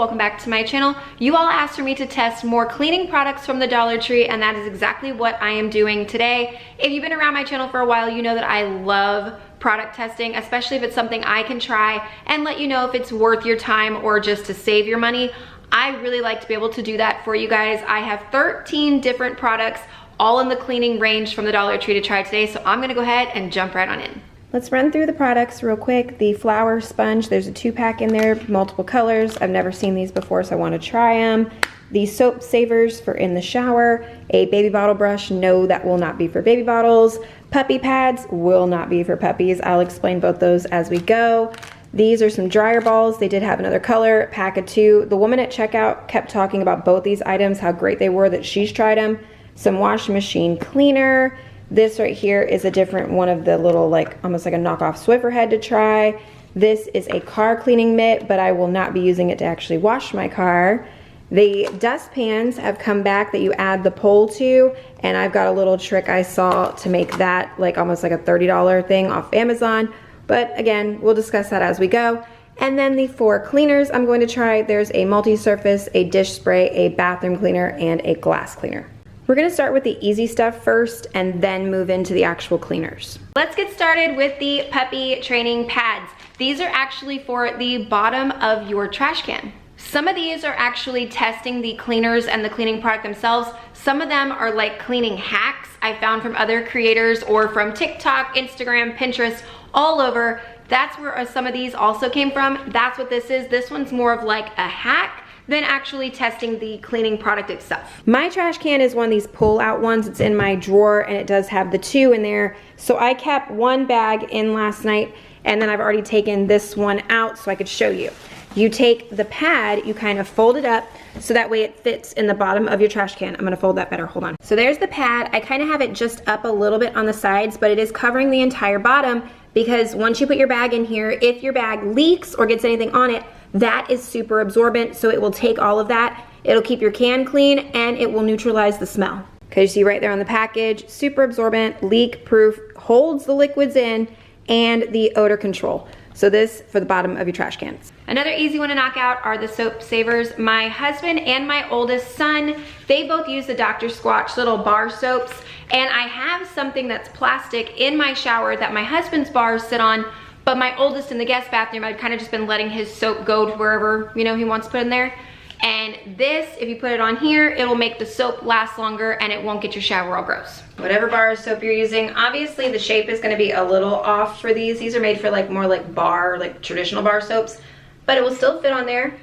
welcome back to my channel. You all asked for me to test more cleaning products from the Dollar Tree, and that is exactly what I am doing today. If you've been around my channel for a while, you know that I love product testing, especially if it's something I can try and let you know if it's worth your time or just to save your money. I really like to be able to do that for you guys. I have 13 different products, all in the cleaning range from the Dollar Tree to try today, so I'm gonna go ahead and jump right on in. Let's run through the products real quick. The flour sponge, there's a 2-pack in there, multiple colors. I've never seen these before, so I want to try them. The soap savers for in the shower. A baby bottle brush, no, that will not be for baby bottles. Puppy pads will not be for puppies. I'll explain both those as we go. These are some dryer balls. They did have another color, pack of 2. The woman at checkout kept talking about both these items, how great they were, that she's tried them. Some washing machine cleaner. This right here is a different one of the little, like, almost like a knockoff Swiffer head to try. This is a car cleaning mitt, but I will not be using it to actually wash my car. The dust pans have come back that you add the pole to, and I've got a little trick I saw to make that like almost like a $30 thing off Amazon. But again, we'll discuss that as we go. And then the 4 cleaners I'm going to try. There's a multi-surface, a dish spray, a bathroom cleaner, and a glass cleaner. We're gonna start with the easy stuff first and then move into the actual cleaners. Let's get started with the puppy training pads. These are actually for the bottom of your trash can. Some of these are actually testing the cleaners and the cleaning product themselves. Some of them are like cleaning hacks I found from other creators or from TikTok, Instagram, Pinterest, all over. That's where some of these also came from. That's what this is. This one's more of like a hack than actually testing the cleaning product itself. My trash can is one of these pull-out ones. It's in my drawer and it does have the 2 in there. So I kept 1 bag in last night and then I've already taken this one out so I could show you. You take the pad, you kind of fold it up so that way it fits in the bottom of your trash can. I'm gonna fold that better, hold on. So there's the pad. I kind of have it just up a little bit on the sides, but it is covering the entire bottom because once you put your bag in here, if your bag leaks or gets anything on it, that is super absorbent, so it will take all of that. It'll keep your can clean and it will neutralize the smell. Okay, you see right there on the package, super absorbent, leak proof, holds the liquids in, and the odor control. So this for the bottom of your trash cans. Another easy one to knock out are the soap savers. My husband and my oldest son, they both use the Dr. Squatch little bar soaps, and I have something that's plastic in my shower that my husband's bars sit on, but my oldest in the guest bathroom, I've kind of just been letting his soap go to wherever, you know, he wants to put in there. And this, if you put it on here, it will make the soap last longer and it won't get your shower all gross. Whatever bar of soap you're using, obviously the shape is gonna be a little off for these. These are made for like more like bar, like traditional bar soaps, but it will still fit on there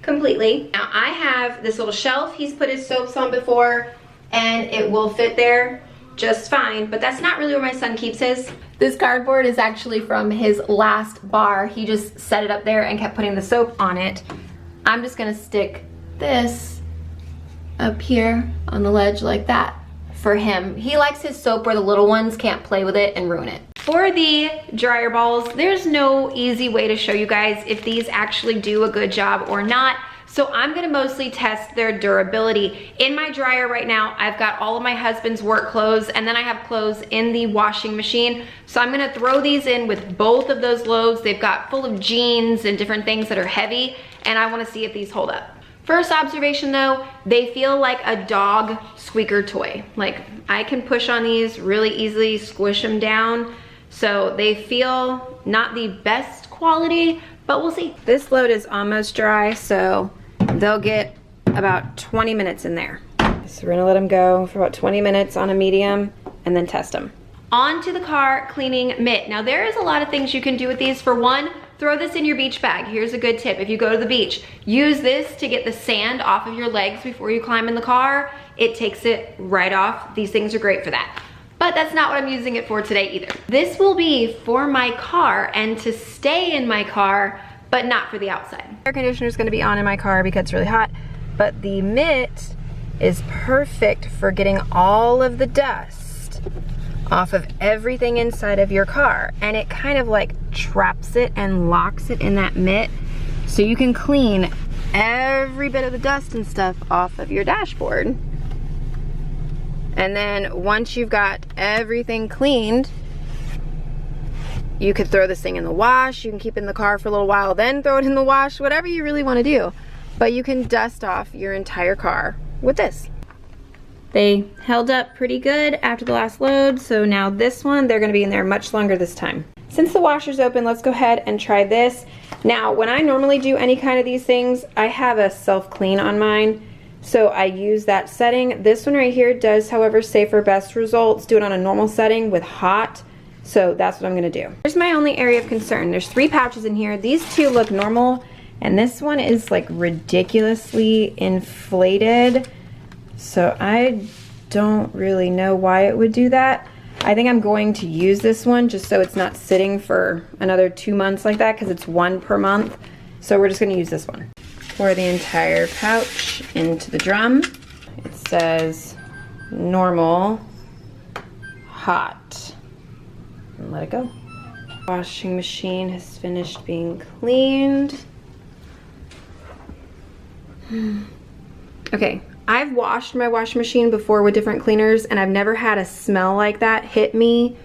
completely. Now I have this little shelf he's put his soaps on before and it will fit there just fine, but that's not really where my son keeps his. This cardboard is actually from his last bar. He just set it up there and kept putting the soap on it. I'm just gonna stick this up here on the ledge like that for him. He likes his soap where the little ones can't play with it and ruin it. For the dryer balls, there's no easy way to show you guys if these actually do a good job or not. So I'm gonna mostly test their durability. In my dryer right now, I've got all of my husband's work clothes and then I have clothes in the washing machine. So I'm gonna throw these in with both of those loads. They've got full of jeans and different things that are heavy, and I wanna see if these hold up. First observation though, they feel like a dog squeaker toy. Like I can push on these really easily, squish them down. So they feel not the best quality, but we'll see. This load is almost dry, so they'll get about 20 minutes in there. So we're gonna let them go for about 20 minutes on a medium and then test them. On to the car cleaning mitt. Now there is a lot of things you can do with these. For one, throw this in your beach bag. Here's a good tip. If you go to the beach, use this to get the sand off of your legs before you climb in the car. It takes it right off. These things are great for that. But that's not what I'm using it for today either. This will be for my car and to stay in my car, but not for the outside. Air conditioner is gonna be on in my car because it's really hot, but the mitt is perfect for getting all of the dust off of everything inside of your car. And it kind of like traps it and locks it in that mitt so you can clean every bit of the dust and stuff off of your dashboard. And then once you've got everything cleaned, you could throw this thing in the wash. You can keep it in the car for a little while, then throw it in the wash, whatever you really want to do. But you can dust off your entire car with this. They held up pretty good after the last load, so now this one, they're gonna be in there much longer this time. Since the washer's open, let's go ahead and try this. Now, when I normally do any kind of these things, I have a self-clean on mine, so I use that setting. This one right here does, however, say for best results, do it on a normal setting with hot, so that's what I'm gonna do. Here's my only area of concern. There's 3 pouches in here. These 2 look normal, and this one is like ridiculously inflated, so I don't really know why it would do that. I think I'm going to use this one just so it's not sitting for another 2 months like that, because it's 1 per month. So we're just gonna use this one. Pour the entire pouch into the drum. It says normal, hot, and let it go. Washing machine has finished being cleaned. Okay. I've washed my washing machine before with different cleaners, and I've never had a smell like that hit me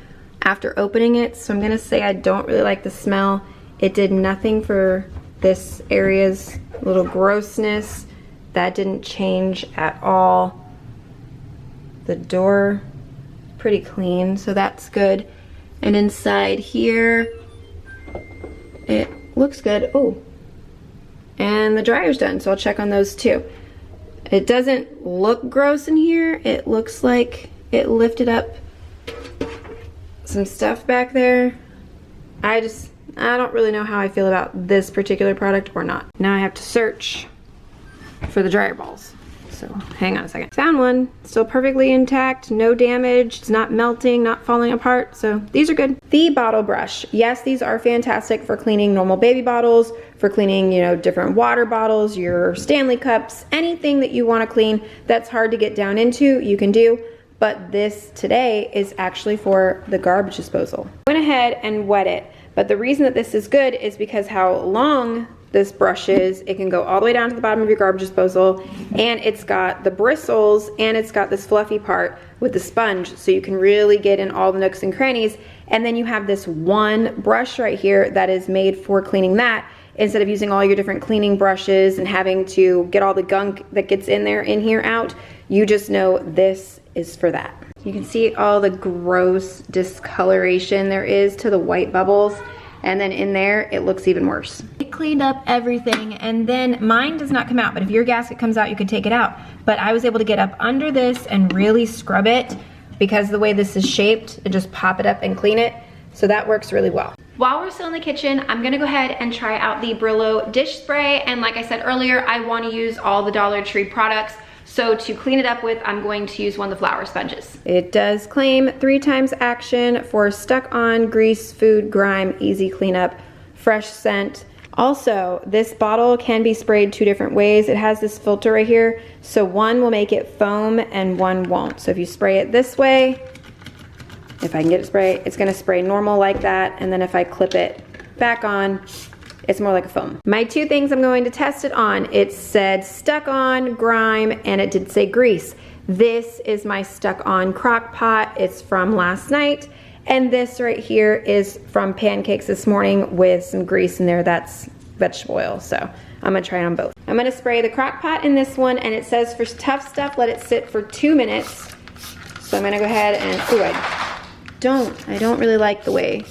after opening it, so I'm gonna say I don't really like the smell. It did nothing for this area's little grossness. That didn't change at all. The door, pretty clean, so that's good. And inside here, it looks good. Oh, and the dryer's done, so I'll check on those too. It doesn't look gross in here. It looks like it lifted up some stuff back there. I don't really know how I feel about this particular product or not. Now I have to search for the dryer balls. So hang on a second. Found one, still perfectly intact, no damage. It's not melting, not falling apart, so these are good. The bottle brush. Yes, these are fantastic for cleaning normal baby bottles, for cleaning, you know, different water bottles, your Stanley cups, anything that you want to clean that's hard to get down into, you can do. But this today is actually for the garbage disposal. I went ahead and wet it, but the reason that this is good is because how long this brush is. It can go all the way down to the bottom of your garbage disposal, and it's got the bristles, and it's got this fluffy part with the sponge, so you can really get in all the nooks and crannies. And then you have this one brush right here that is made for cleaning that, instead of using all your different cleaning brushes and having to get all the gunk that gets in there, in here, out. You just know this is for that. You can see all the gross discoloration there is to the white bubbles. And then in there, it looks even worse. It cleaned up everything, and then mine does not come out, but if your gasket comes out, you could take it out. But I was able to get up under this and really scrub it, because the way this is shaped, and just pop it up and clean it. So that works really well. While we're still in the kitchen, I'm gonna go ahead and try out the Brillo dish spray. And like I said earlier, I wanna use all the Dollar Tree products. So to clean it up with, I'm going to use one of the flour sponges. It does claim 3 times action for stuck on, grease, food, grime, easy cleanup, fresh scent. Also, this bottle can be sprayed 2 different ways. It has this filter right here, so one will make it foam and one won't. So if you spray it this way, if I can get it spray, it's gonna spray normal like that, and then if I clip it back on, it's more like a foam. My 2 things I'm going to test it on, it said stuck on, grime, and it did say grease. This is my stuck on crock pot. It's from last night. And this right here is from pancakes this morning with some grease in there. That's vegetable oil, so I'm gonna try it on both. I'm gonna spray the crock pot in this one, and it says for tough stuff, let it sit for 2 minutes. So I'm gonna go ahead and, ooh, I don't really like the way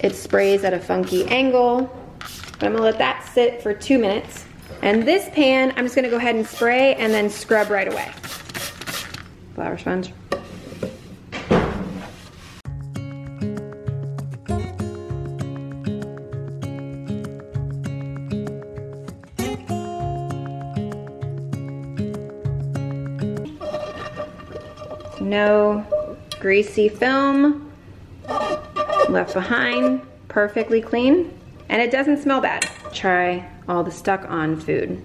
it sprays at a funky angle. But I'm gonna let that sit for 2 minutes. And this pan, I'm just gonna go ahead and spray and then scrub right away. Flour sponge. No greasy film left behind, perfectly clean. And it doesn't smell bad. Try all the stuck on food.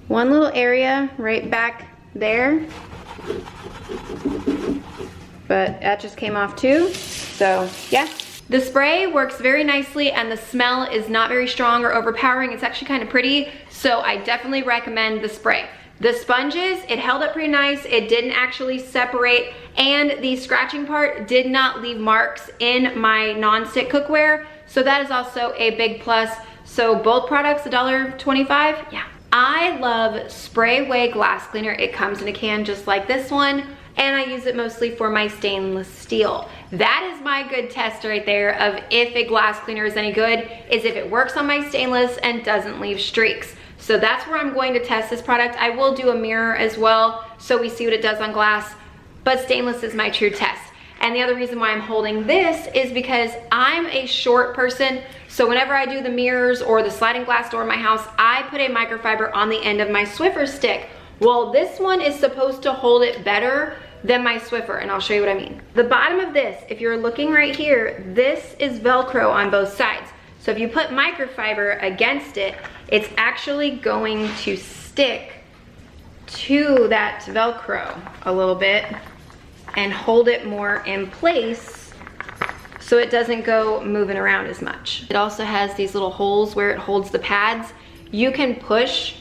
One little area right back there, but that just came off too, so yeah. The spray works very nicely, and the smell is not very strong or overpowering. It's actually kind of pretty, so I definitely recommend the spray. The sponges, it held up pretty nice. It didn't actually separate, and the scratching part did not leave marks in my non-stick cookware. So that is also a big plus. So both products, $1.25, yeah. I love Spray Away glass cleaner. It comes in a can just like this one, and I use it mostly for my stainless steel. That is my good test right there of if a glass cleaner is any good, is if it works on my stainless and doesn't leave streaks. So that's where I'm going to test this product. I will do a mirror as well, so we see what it does on glass, but stainless is my true test. And the other reason why I'm holding this is because I'm a short person, so whenever I do the mirrors or the sliding glass door in my house, I put a microfiber on the end of my Swiffer stick. Well, this one is supposed to hold it better than my Swiffer, and I'll show you what I mean. The bottom of this, if you're looking right here, this is Velcro on both sides. So if you put microfiber against it, it's actually going to stick to that Velcro a little bit and hold it more in place so it doesn't go moving around as much. It also has these little holes where it holds the pads. You can push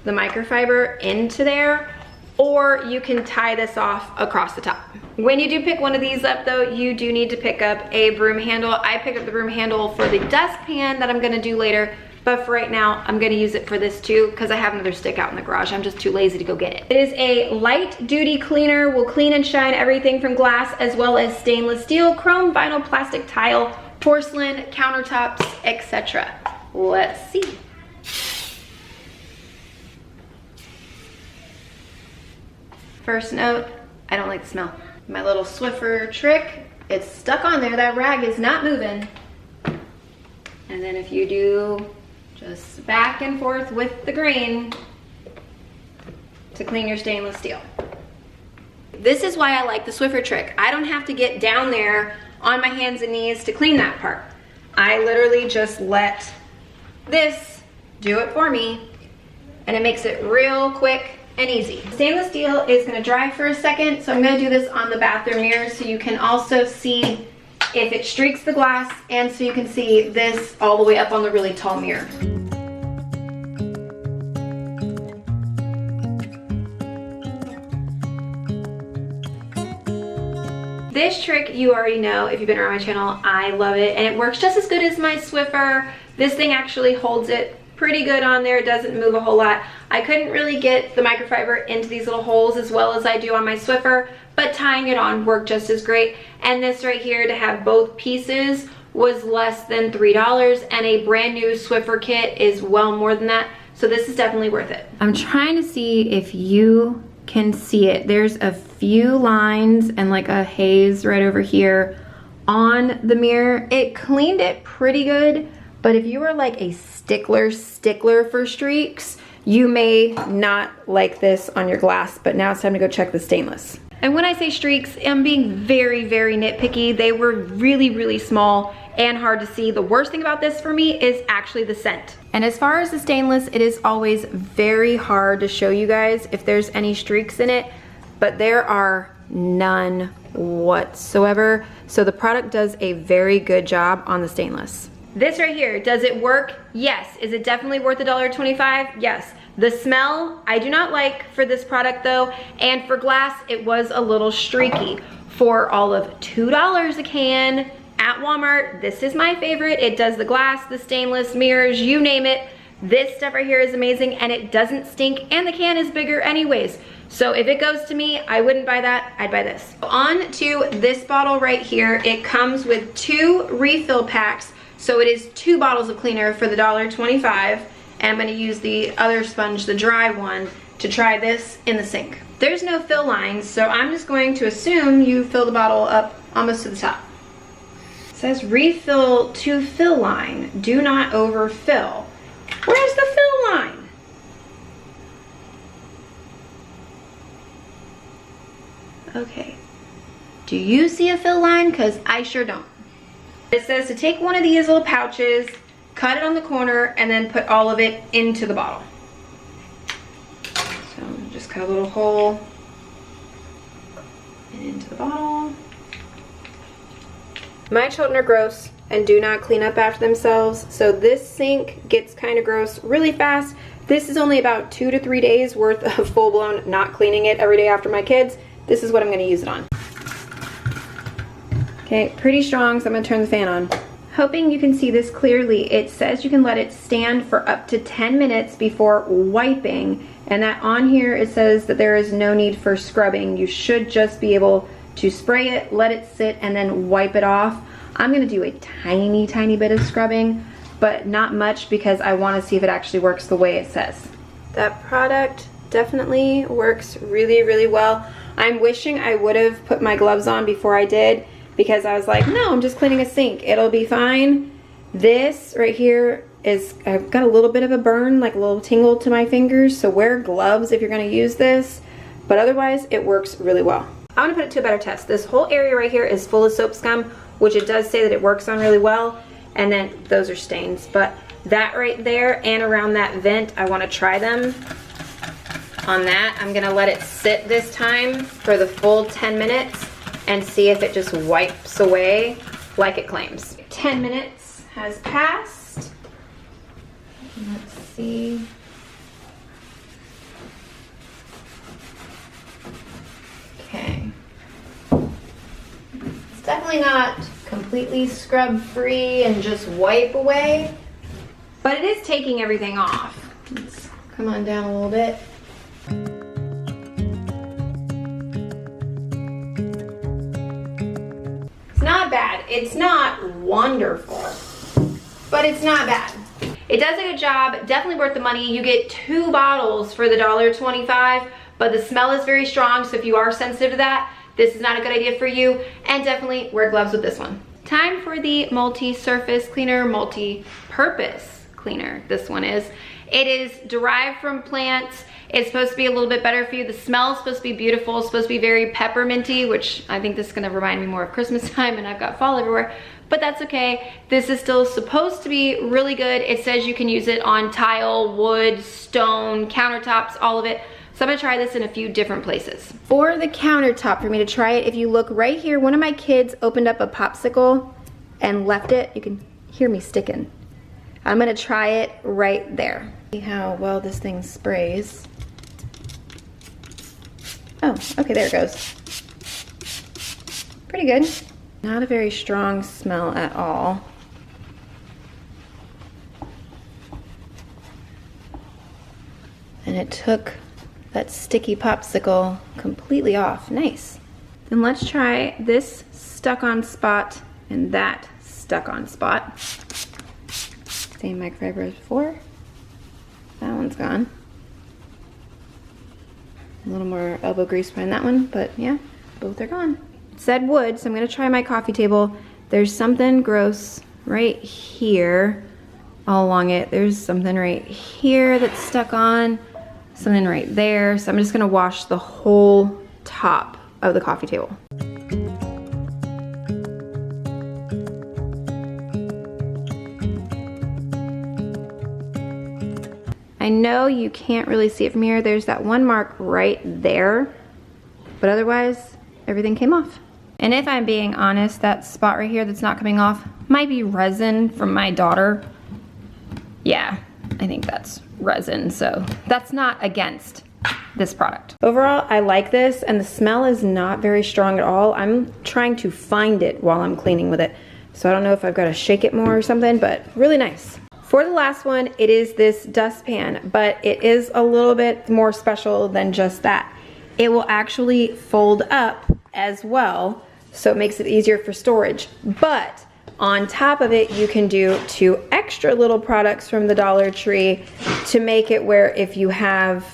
the microfiber into there, or you can tie this off across the top. When you do pick one of these up though, you do need to pick up a broom handle. I picked up the broom handle for the dustpan that I'm gonna do later, but for right now, I'm gonna use it for this too because I have another stick out in the garage. I'm just too lazy to go get it. It is a light duty cleaner, will clean and shine everything from glass as well as stainless steel, chrome, vinyl, plastic, tile, porcelain, countertops, etc. Let's see. First note, I don't like the smell. My little Swiffer trick, it's stuck on there. That rag is not moving. And then if you do just back and forth with the grain to clean your stainless steel. This is why I like the Swiffer trick. I don't have to get down there on my hands and knees to clean that part. I literally just let this do it for me, and it makes it real quick and easy. Stainless steel is gonna dry for a second, so I'm gonna do this on the bathroom mirror so you can also see if it streaks the glass, and so you can see this all the way up on the really tall mirror. This trick you already know if you've been around my channel. I love it, and it works just as good as my Swiffer. This thing actually holds it pretty good on there. It doesn't move a whole lot. I couldn't really get the microfiber into these little holes as well as I do on my Swiffer, but tying it on worked just as great. And this right here, to have both pieces, was less than $3, and a brand new Swiffer kit is well more than that. So this is definitely worth it. I'm trying to see if you can see it. There's a few lines and like a haze right over here on the mirror. It cleaned it pretty good, but if you are like a stickler for streaks, you may not like this on your glass. But now it's time to go check the stainless. And when I say streaks, I'm being very, very nitpicky. They were really, really small and hard to see. The worst thing about this for me is actually the scent. And as far as the stainless, it is always very hard to show you guys if there's any streaks in it, but there are none whatsoever. So the product does a very good job on the stainless. This right here, does it work? Yes. Is it definitely worth $1.25? Yes. The smell, I do not like for this product though, and for glass, it was a little streaky. For all of $2 a can at Walmart, this is my favorite. It does the glass, the stainless, mirrors, you name it. This stuff right here is amazing, and it doesn't stink, and the can is bigger anyways. So if it goes to me, I wouldn't buy that, I'd buy this. On to this bottle right here. It comes with 2 refill packs. So it is 2 bottles of cleaner for the $1.25, and I'm gonna use the other sponge, the dry one, to try this in the sink. There's no fill lines, so I'm just going to assume you fill the bottle up almost to the top. It says refill to fill line, do not overfill. Where's the fill line? Okay, do you see a fill line? Because I sure don't. It says to take one of these little pouches, cut it on the corner, and then put all of it into the bottle. So just cut a little hole and into the bottle. My children are gross. and do not clean up after themselves. So this sink gets kind of gross really fast. This is only about 2 to 3 days worth of full-blown not cleaning it every day after my kids. This is what I'm gonna use it on. Okay, pretty strong, so I'm gonna turn the fan on. Hoping you can see this clearly, it says you can let it stand for up to 10 minutes before wiping, and that on here it says that there is no need for scrubbing. You should just be able to spray it, let it sit, and then wipe it off. I'm gonna do a tiny, tiny bit of scrubbing, but not much because I wanna see if it actually works the way it says. That product definitely works really, really well. I'm wishing I would have put my gloves on before I did, because I was like, no, I'm just cleaning a sink, it'll be fine. This right here is, I've got a little bit of a burn, like a little tingle to my fingers, so wear gloves if you're gonna use this, but otherwise it works really well. I wanna put it to a better test. This whole area right here is full of soap scum, which it does say that it works on really well, and then those are stains, but that right there and around that vent, I wanna try them. On that, I'm gonna let it sit this time for the full 10 minutes and see if it just wipes away like it claims. 10 minutes has passed. Let's see. Okay. It's definitely not completely scrub free and just wipe away, but it is taking everything off. Let's come on down a little bit. Not bad. It's not wonderful, but it's not bad. It does a good job, definitely worth the money. You get 2 bottles for the $1.25, but the smell is very strong, so if you are sensitive to that, this is not a good idea for you, and definitely wear gloves with this one. Time for the multi-surface cleaner, multi-purpose cleaner, this one is. It is derived from plants. It's supposed to be a little bit better for you. The smell is supposed to be beautiful. It's supposed to be very pepperminty, which I think this is gonna remind me more of Christmas time, and I've got fall everywhere, but that's okay. This is still supposed to be really good. It says you can use it on tile, wood, stone, countertops, all of it. So I'm gonna try this in a few different places. For the countertop, for me to try it, if you look right here, one of my kids opened up a popsicle and left it. You can hear me sticking. I'm gonna try it right there. See how well this thing sprays. Oh, okay, there it goes. Pretty good. Not a very strong smell at all. And it took that sticky popsicle completely off. Nice. Then let's try this stuck-on spot and that stuck-on spot. Same microfiber as before. That one's gone. A little more elbow grease behind that one, but yeah, both are gone. It said wood, so I'm gonna try my coffee table. There's something gross right here all along it. There's something right here that's stuck on, something right there. So I'm just gonna wash the whole top of the coffee table. I know you can't really see it from here. There's that one mark right there, but otherwise everything came off. And if I'm being honest, that spot right here that's not coming off might be resin from my daughter. Yeah, I think that's resin, so that's not against this product. Overall, I like this, and the smell is not very strong at all. I'm trying to find it while I'm cleaning with it, so I don't know if I've got to shake it more or something, but really nice. For the last one, it is this dustpan, but it is a little bit more special than just that. It will actually fold up as well, so it makes it easier for storage. But on top of it, you can do 2 extra little products from the Dollar Tree to make it where if you have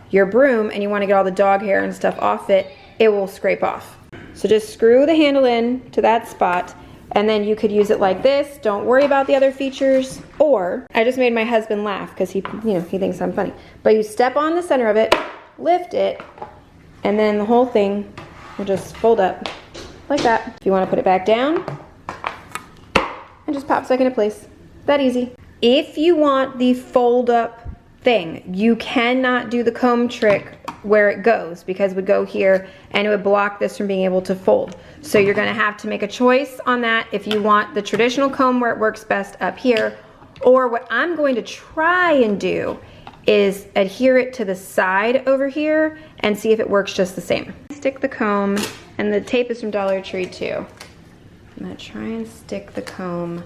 your broom and you want to get all the dog hair and stuff off it, it will scrape off. So just screw the handle in to that spot, and then you could use it like this. Don't worry about the other features. Or, I just made my husband laugh because he thinks I'm funny. But you step on the center of it, lift it, and then the whole thing will just fold up like that. If you want to put it back down, and just pops back into place. That easy. If you want the fold up thing, you cannot do the comb trick where it goes, because it would go here and it would block this from being able to fold. So you're gonna have to make a choice on that if you want the traditional comb where it works best up here, or what I'm going to try and do is adhere it to the side over here and see if it works just the same. Stick the comb, and the tape is from Dollar Tree too. I'm gonna try and stick the comb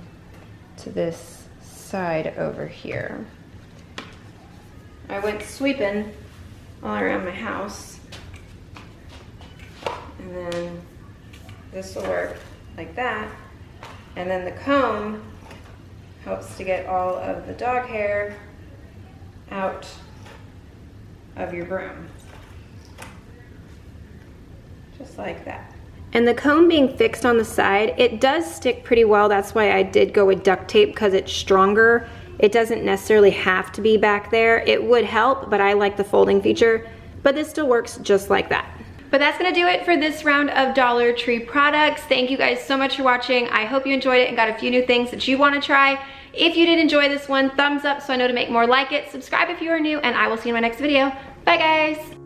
to this side over here. I went sweeping all around my house, and then this will work like that, and then the comb helps to get all of the dog hair out of your broom, just like that. And the comb being fixed on the side, it does stick pretty well. That's why I did go with duct tape, because it's stronger. It doesn't necessarily have to be back there. It would help, but I like the folding feature, but this still works just like that. But that's gonna do it for this round of Dollar Tree products. Thank you guys so much for watching. I hope you enjoyed it and got a few new things that you wanna try. If you did enjoy this one, thumbs up so I know to make more like it. Subscribe if you are new, and I will see you in my next video. Bye guys.